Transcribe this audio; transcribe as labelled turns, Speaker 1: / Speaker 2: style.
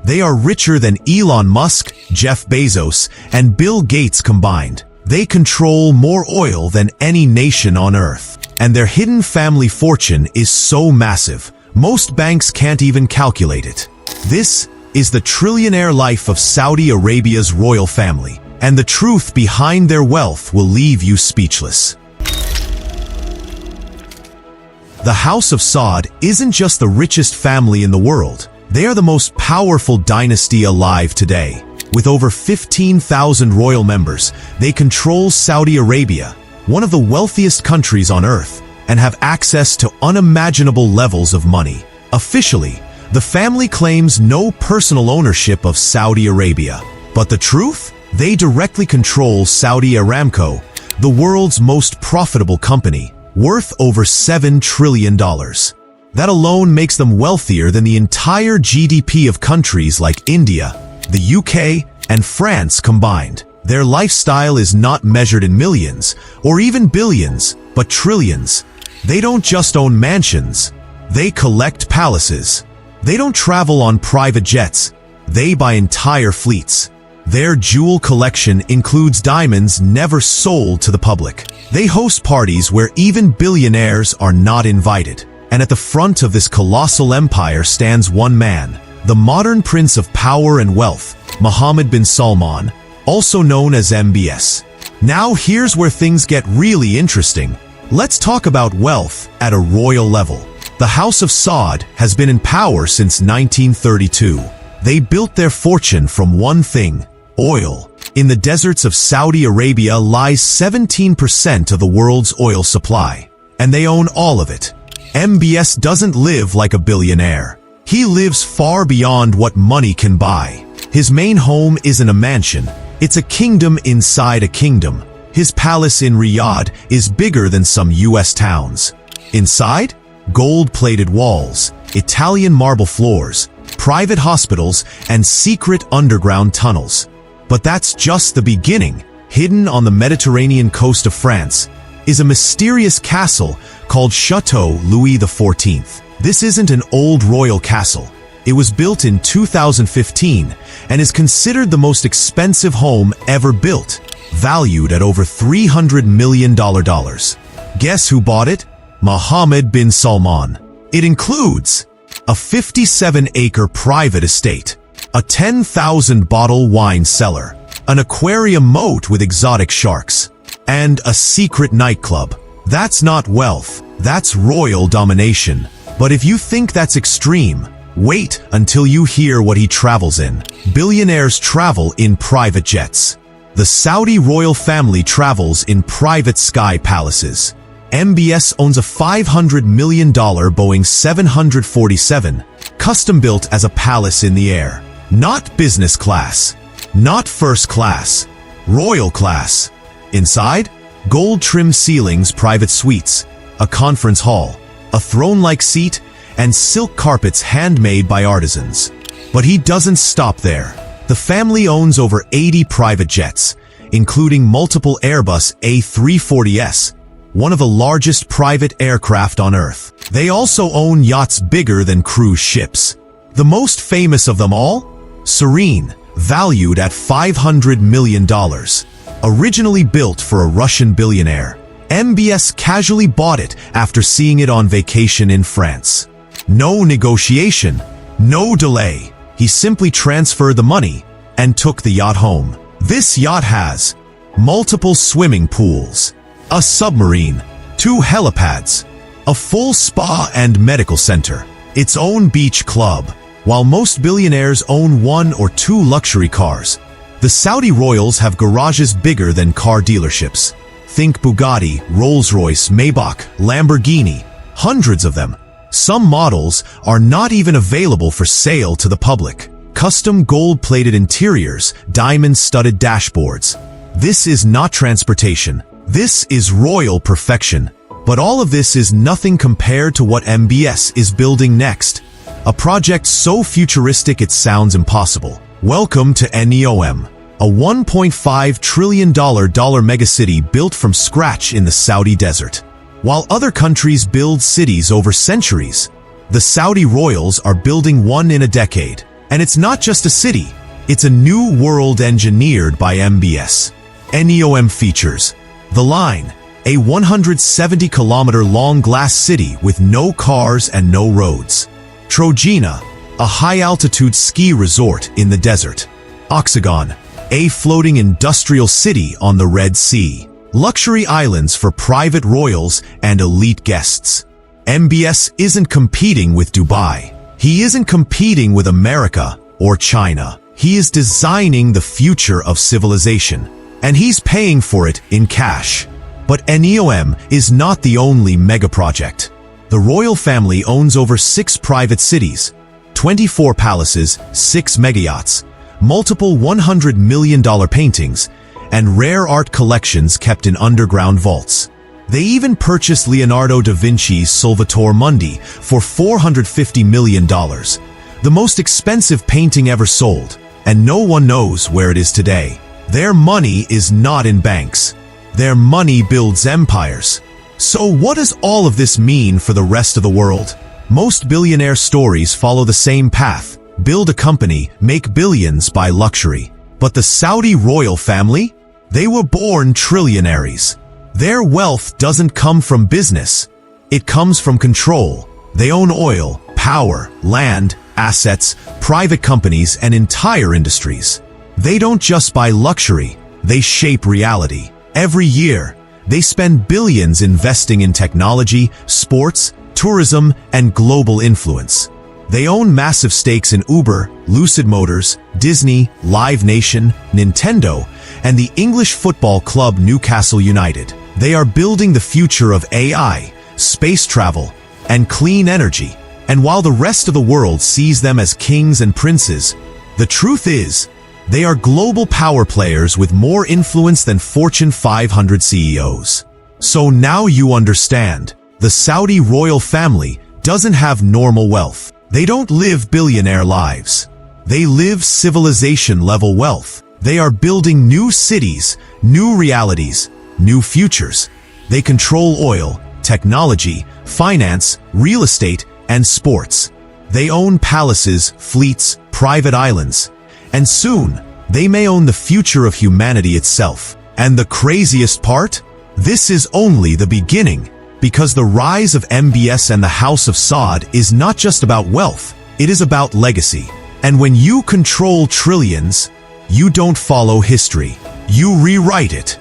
Speaker 1: They are richer than Elon Musk, Jeff Bezos, and Bill Gates combined. They control more oil than any nation on Earth. And their hidden family fortune is so massive, most banks can't even calculate it. This is the trillionaire life of Saudi Arabia's royal family, and the truth behind their wealth will leave you speechless. The House of Saud isn't just the richest family in the world. They are the most powerful dynasty alive today. With over 15,000 royal members, they control Saudi Arabia, one of the wealthiest countries on Earth, and have access to unimaginable levels of money. Officially, the family claims no personal ownership of Saudi Arabia. But the truth? They directly control Saudi Aramco, the world's most profitable company, worth over $7 trillion. That alone makes them wealthier than the entire GDP of countries like India, the UK, and France combined. Their lifestyle is not measured in millions, or even billions, but trillions. They don't just own mansions, they collect palaces. They don't travel on private jets, they buy entire fleets. Their jewel collection includes diamonds never sold to the public. They host parties where even billionaires are not invited. And at the front of this colossal empire stands one man, the modern prince of power and wealth, Mohammed bin Salman, also known as MBS. Now here's where things get really interesting. Let's talk about wealth at a royal level. The House of Saud has been in power since 1932. They built their fortune from one thing: oil. In the deserts of Saudi Arabia lies 17% of the world's oil supply, and they own all of it. MBS doesn't live like a billionaire. He lives far beyond what money can buy. His main home isn't a mansion. It's a kingdom inside a kingdom. His palace in Riyadh is bigger than some US towns. Inside, gold-plated walls, Italian marble floors, private hospitals, and secret underground tunnels. But that's just the beginning. Hidden on the Mediterranean coast of France is a mysterious castle called Chateau Louis XIV. This isn't an old royal castle. It was built in 2015 and is considered the most expensive home ever built, valued at over $300 million. Guess who bought it? Mohammed bin Salman. It includes a 57-acre private estate, a 10,000-bottle wine cellar, an aquarium moat with exotic sharks, and a secret nightclub. That's not wealth, that's royal domination. But if you think that's extreme, wait until you hear what he travels in. Billionaires travel in private jets. The Saudi royal family travels in private sky palaces. MBS owns a $500 million Boeing 747, custom-built as a palace in the air. Not business class, not first class, royal class. Inside, gold-trimmed ceilings, private suites, a conference hall, a throne-like seat, and silk carpets handmade by artisans. But he doesn't stop there. The family owns over 80 private jets, including multiple Airbus A340s, one of the largest private aircraft on Earth. They also own yachts bigger than cruise ships. The most famous of them all? Serene, valued at $500 million. Originally built for a Russian billionaire, MBS casually bought it after seeing it on vacation in France. No negotiation, no delay. He simply transferred the money and took the yacht home. This yacht has multiple swimming pools, a submarine, 2 helipads, a full spa and medical center, its own beach club. While most billionaires own 1 or 2 luxury cars, the Saudi royals have garages bigger than car dealerships. Think Bugatti, Rolls-Royce, Maybach, Lamborghini, hundreds of them. Some models are not even available for sale to the public. Custom gold-plated interiors, diamond-studded dashboards. This is not transportation. This is royal perfection. But all of this is nothing compared to what MBS is building next. A project so futuristic it sounds impossible. Welcome to NEOM, a $1.5 trillion megacity built from scratch in the Saudi desert. While other countries build cities over centuries, the Saudi royals are building one in a decade. And it's not just a city, it's a new world engineered by MBS. NEOM features The Line, a 170-kilometer-long glass city with no cars and no roads. Trojena, a high-altitude ski resort in the desert. Oxagon, a floating industrial city on the Red Sea. Luxury islands for private royals and elite guests. MBS isn't competing with Dubai. He isn't competing with America or China. He is designing the future of civilization, and he's paying for it in cash. But NEOM is not the only mega project. The royal family owns over 6 private cities, 24 palaces, 6 mega yachts, multiple $100 million paintings, and rare art collections kept in underground vaults. They even purchased Leonardo da Vinci's Solvitor Mundi for $450 million, the most expensive painting ever sold, and no one knows where it is today. Their money is not in banks. Their money builds empires. So what does all of this mean for the rest of the world? Most billionaire stories follow the same path. Build a company, make billions, buy luxury. But the Saudi royal family? They were born trillionaires. Their wealth doesn't come from business. It comes from control. They own oil, power, land, assets, private companies, and entire industries. They don't just buy luxury, they shape reality. Every year, they spend billions investing in technology, sports, tourism, and global influence. They own massive stakes in Uber, Lucid Motors, Disney, Live Nation, Nintendo, and the English football club Newcastle United. They are building the future of AI, space travel, and clean energy. And while the rest of the world sees them as kings and princes, the truth is, they are global power players with more influence than Fortune 500 CEOs. So now you understand, the Saudi royal family doesn't have normal wealth. They don't live billionaire lives. They live civilization-level wealth. They are building new cities, new realities, new futures. They control oil, technology, finance, real estate, and sports. They own palaces, fleets, private islands. And soon, they may own the future of humanity itself. And the craziest part? This is only the beginning, because the rise of MBS and the House of Saud is not just about wealth, it is about legacy. And when you control trillions, you don't follow history, you rewrite it.